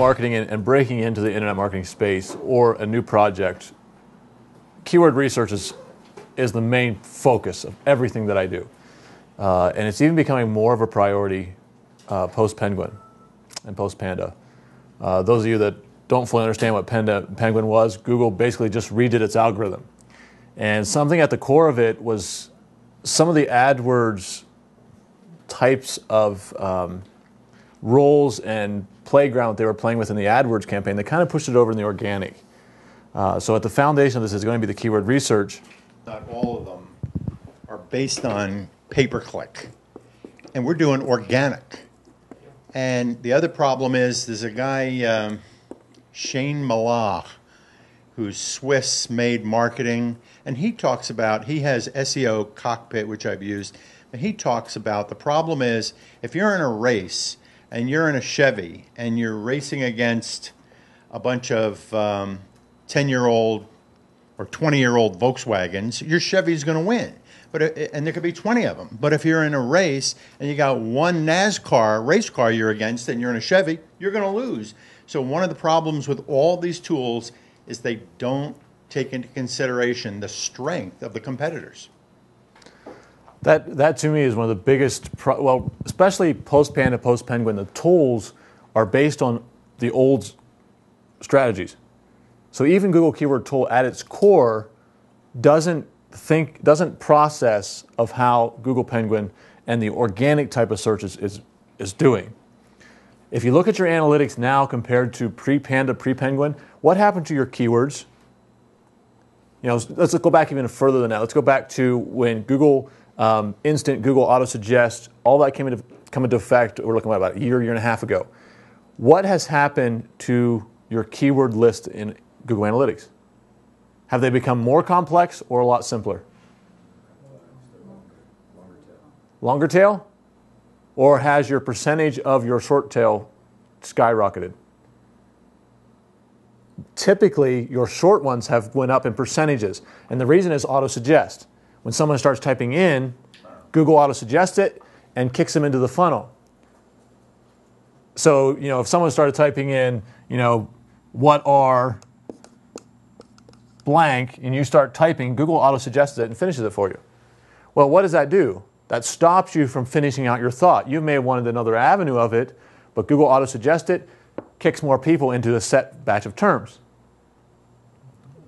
marketing and breaking into the internet marketing space or a new project, keyword research is the main focus of everything that I do. And it's even becoming more of a priority post-Penguin and post-Panda. Those of you that don't fully understand what Penguin was, Google basically just redid its algorithm. And something at the core of it was some of the AdWords types of roles and playground that they were playing with in the AdWords campaign. They kind of pushed it over in the organic. So at the foundation of this is going to be the keyword research. Not all of them are based on pay-per-click, and we're doing organic. And the other problem is there's a guy, Shane Malach, who's Swiss-made marketing, and he talks about, he has SEO Cockpit, which I've used, and he talks about the problem is if you're in a race and you're in a Chevy and you're racing against a bunch of 10-year-old or 20-year-old Volkswagens, your Chevy's going to win. And there could be 20 of them. But if you're in a race and you got one NASCAR race car you're against and you're in a Chevy, you're going to lose. So one of the problems with all these tools is they don't take into consideration the strength of the competitors. That to me is one of the biggest, well, especially post-Panda, post-Penguin, the tools are based on the old strategies. So even Google Keyword Tool at its core doesn't process of how Google Penguin and the organic type of search is doing. If you look at your analytics now compared to pre-Panda, pre-Penguin, what happened to your keywords? You know, let's go back even further than that. Let's go back to when Google Instant, Google Auto Suggest, all that come into effect. We're looking at about a year and a half ago. What has happened to your keyword list in Google Analytics? Have they become more complex or a lot simpler? Longer tail? Or has your percentage of your short tail skyrocketed? Typically, your short ones have went up in percentages. And the reason is auto suggest. When someone starts typing in, Google auto suggests it and kicks them into the funnel. So, you know, if someone started typing in, you know, what are blank, and you start typing, Google auto suggests it and finishes it for you. Well, what does that do? That stops you from finishing out your thought. You may have wanted another avenue of it, but Google auto suggests it, kicks more people into a set batch of terms.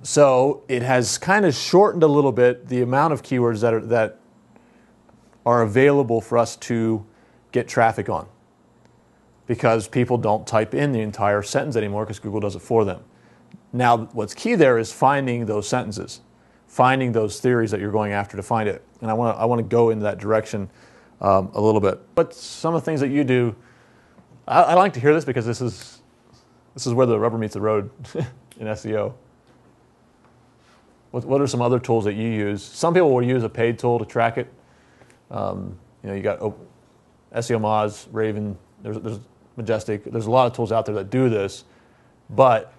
So it has kind of shortened a little bit the amount of keywords that are available for us to get traffic on, because people don't type in the entire sentence anymore because Google does it for them. Now, what's key there is finding those sentences, finding those theories that you're going after to find it. And I want to go in that direction a little bit. But some of the things that you do, I like to hear this because this is where the rubber meets the road in SEO. What are some other tools that you use? Some people will use a paid tool to track it. You know, you got SEO Moz, Raven, there's Majestic. There's a lot of tools out there that do this, but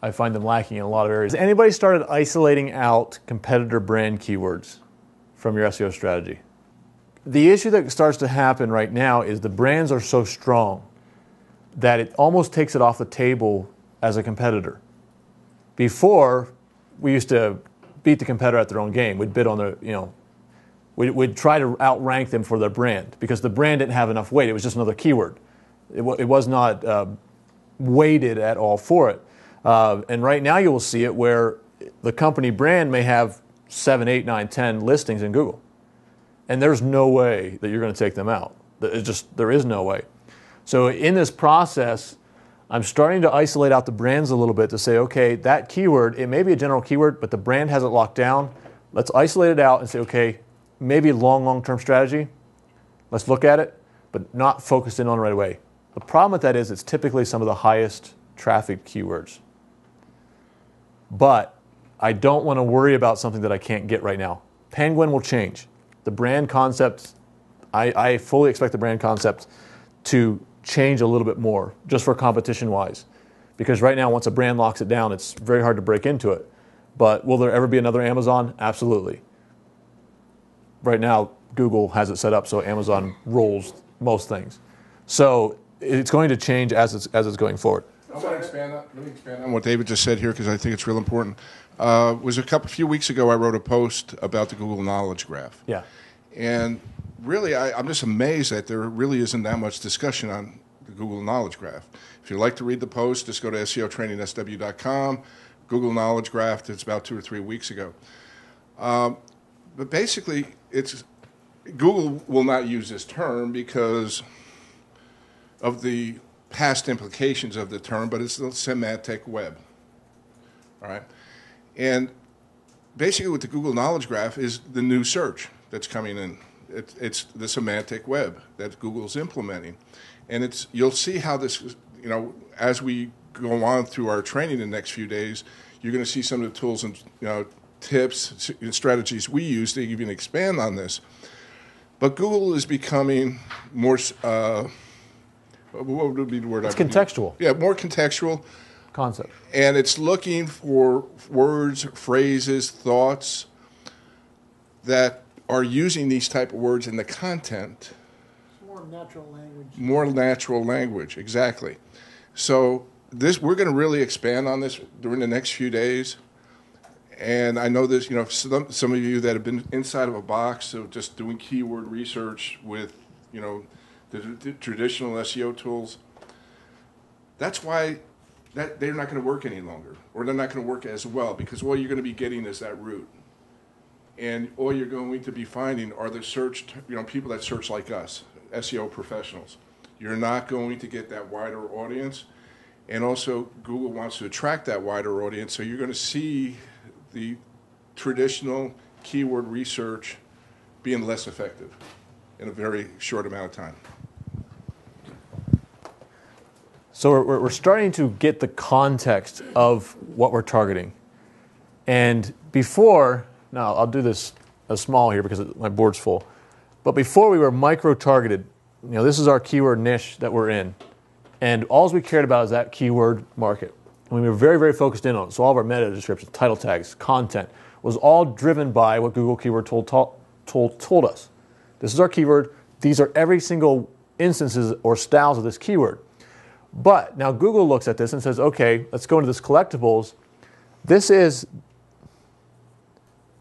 I find them lacking in a lot of areas. Has anybody started isolating out competitor brand keywords from your SEO strategy? The issue that starts to happen right now is the brands are so strong that it almost takes it off the table as a competitor. Before, we used to beat the competitor at their own game. We'd bid on their, you know, we'd try to outrank them for their brand because the brand didn't have enough weight. It was just another keyword. It was not weighted at all for it. And right now you will see it where the company brand may have 7, 8, 9, 10 listings in Google. And there's no way that you're going to take them out. There is no way. So in this process, I'm starting to isolate out the brands a little bit to say, okay, that keyword, it may be a general keyword, but the brand has it locked down. Let's isolate it out and say, okay, maybe a long-term strategy. Let's look at it, but not focused in on it right away. The problem with that is it's typically some of the highest traffic keywords. But I don't want to worry about something that I can't get right now. Penguin will change. The brand concept, I fully expect the brand concept to change a little bit more, just for competition-wise. Because right now, once a brand locks it down, it's very hard to break into it. But will there ever be another Amazon? Absolutely. Right now, Google has it set up so Amazon rolls most things. So it's going to change as it's going forward. I want to expand on what David just said here because I think it's real important. Was a few weeks ago I wrote a post about the Google Knowledge Graph. Yeah. And really, I'm just amazed that there really isn't that much discussion on the Google Knowledge Graph. If you'd like to read the post, just go to SEOtrainingsW.com. Google Knowledge Graph, it's about 2 or 3 weeks ago. But basically, Google will not use this term because of the past implications of the term, but it's the semantic web. All right? And basically what the Google Knowledge Graph is the new search that's coming in. It's the semantic web that Google's implementing. And you'll see how this, as we go on through our training in the next few days, you're going to see some of the tools and tips and strategies we use to even expand on this. But Google is becoming more, what would be the word? It's contextual. Yeah, more contextual. Concept. And it's looking for words, phrases, thoughts that are using these type of words in the content. More natural language. More natural language, exactly. So we're going to really expand on this during the next few days. And I know this, some of you that have been inside of a box, so just doing keyword research with, the traditional SEO tools. That's why they're not going to work any longer, or they're not going to work as well, because all you're going to be getting is that root. And all you're going to be finding are the people that search like us, SEO professionals. You're not going to get that wider audience. And also, Google wants to attract that wider audience, so you're going to see the traditional keyword research being less effective in a very short amount of time. So we're starting to get the context of what we're targeting. And now I'll do this as small here because my board's full, but before we were micro-targeted, this is our keyword niche that we're in. And all we cared about is that keyword market. And we were very, very focused in on it. So all of our meta descriptions, title tags, content was all driven by what Google Keyword told us. This is our keyword. These are every single instances or styles of this keyword. But now Google looks at this and says, okay, let's go into this collectibles. This is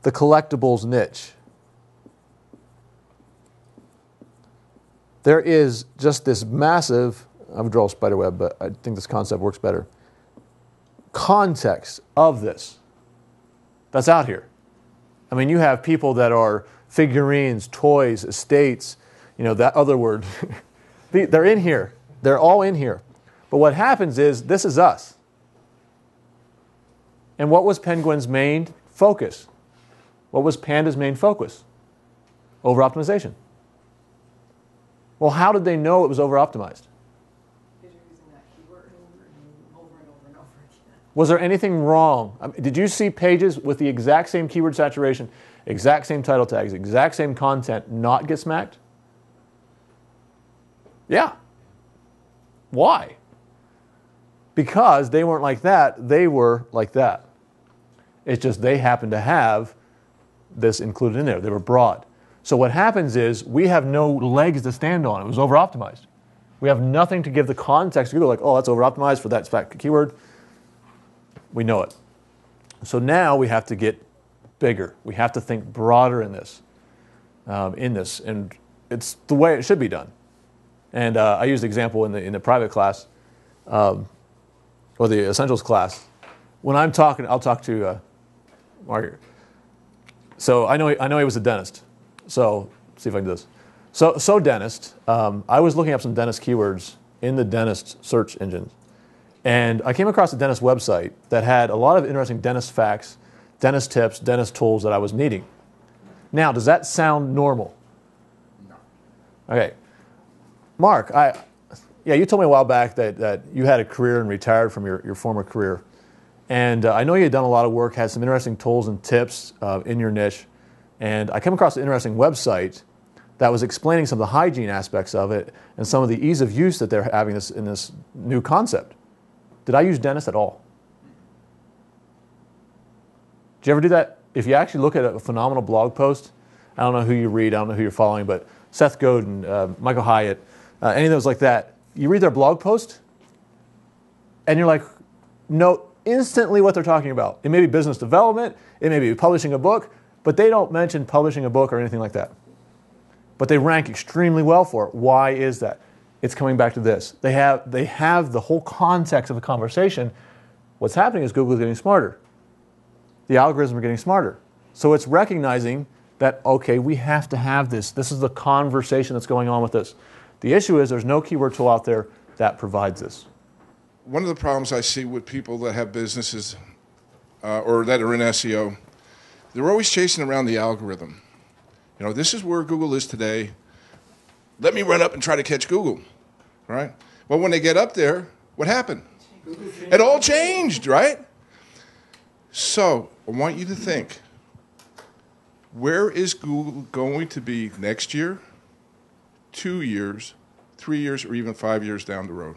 the collectibles niche. There is just this massive, I would draw a spider web, but I think this concept works better, context of this that's out here. I mean, you have people that are figurines, toys, estates, that other word. They're in here. They're all in here. But what happens is, this is us. And what was Penguin's main focus? What was Panda's main focus? Over-optimization. Well, how did they know it was over-optimized? Because you're using that keyword over and over again. Was there anything wrong? Did you see pages with the exact same keyword saturation, exact same title tags, exact same content not get smacked? Yeah. Why? Because they weren't like that, they were like that. It's just they happened to have this included in there. They were broad. So what happens is we have no legs to stand on. It was over-optimized. We have nothing to give the context. You go like, oh, that's over-optimized for that keyword. We know it. So now we have to get bigger. We have to think broader in this. And it's the way it should be done. And I used the example in the private class, or the essentials class. When I'm talking, I'll talk to Margaret. So I know he was a dentist. So let's see if I can do this. So dentist. I was looking up some dentist keywords in the dentist search engines, and I came across a dentist website that had a lot of interesting dentist facts, dentist tips, dentist tools that I was needing. Now, does that sound normal? No. Okay. Mark, you told me a while back that you had a career and retired from your former career. And I know you had done a lot of work, had some interesting tools and tips in your niche. And I came across an interesting website that was explaining some of the hygiene aspects of it and some of the ease of use that they're having in this new concept. Did I use dentist at all? Did you ever do that? If you actually look at a phenomenal blog post, I don't know who you read, I don't know who you're following, but Seth Godin, Michael Hyatt, any of those like that, you read their blog post, and you're like, know instantly what they're talking about. It may be business development, it may be publishing a book, but they don't mention publishing a book or anything like that. But they rank extremely well for it. Why is that? It's coming back to this. They have the whole context of the conversation. What's happening is Google is getting smarter. The algorithms are getting smarter. So it's recognizing that, okay, we have to have this. This is the conversation that's going on with this. The issue is there's no keyword tool out there that provides this. One of the problems I see with people that have businesses or that are in SEO, they're always chasing around the algorithm. You know, this is where Google is today. Let me run up and try to catch Google, right? Well, when they get up there, what happened? It all changed, right? So I want you to think, where is Google going to be next year, 2 years, 3 years, or even 5 years down the road?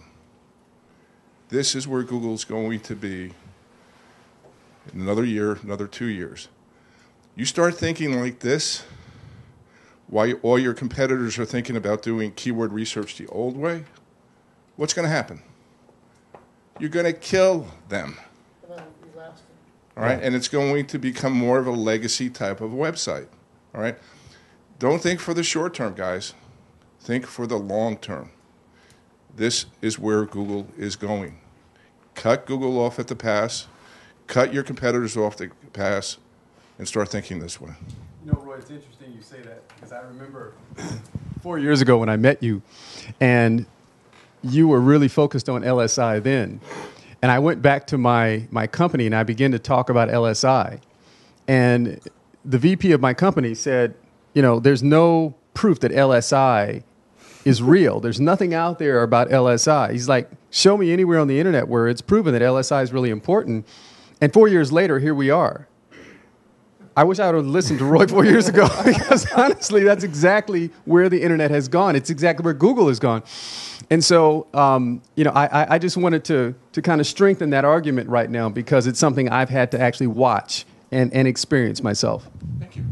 This is where Google's going to be in another year, another 2 years. You start thinking like this, while all your competitors are thinking about doing keyword research the old way, what's going to happen? You're going to kill them. All right, and it's going to become more of a legacy type of website. All right, don't think for the short term, guys. Think for the long term. This is where Google is going. Cut Google off at the pass, cut your competitors off the pass, and start thinking this way. You know, Roy, it's interesting you say that because I remember 4 years ago when I met you, and you were really focused on LSI then. And I went back to my company and I began to talk about LSI. And the VP of my company said, you know, there's no proof that LSI is real. There's nothing out there about LSI. He's like, show me anywhere on the internet where it's proven that LSI is really important. And 4 years later, here we are. I wish I would have listened to Roy 4 years ago because honestly, that's exactly where the internet has gone. It's exactly where Google has gone. And so, you know, I just wanted to kind of strengthen that argument right now because it's something I've had to actually watch and experience myself. Thank you.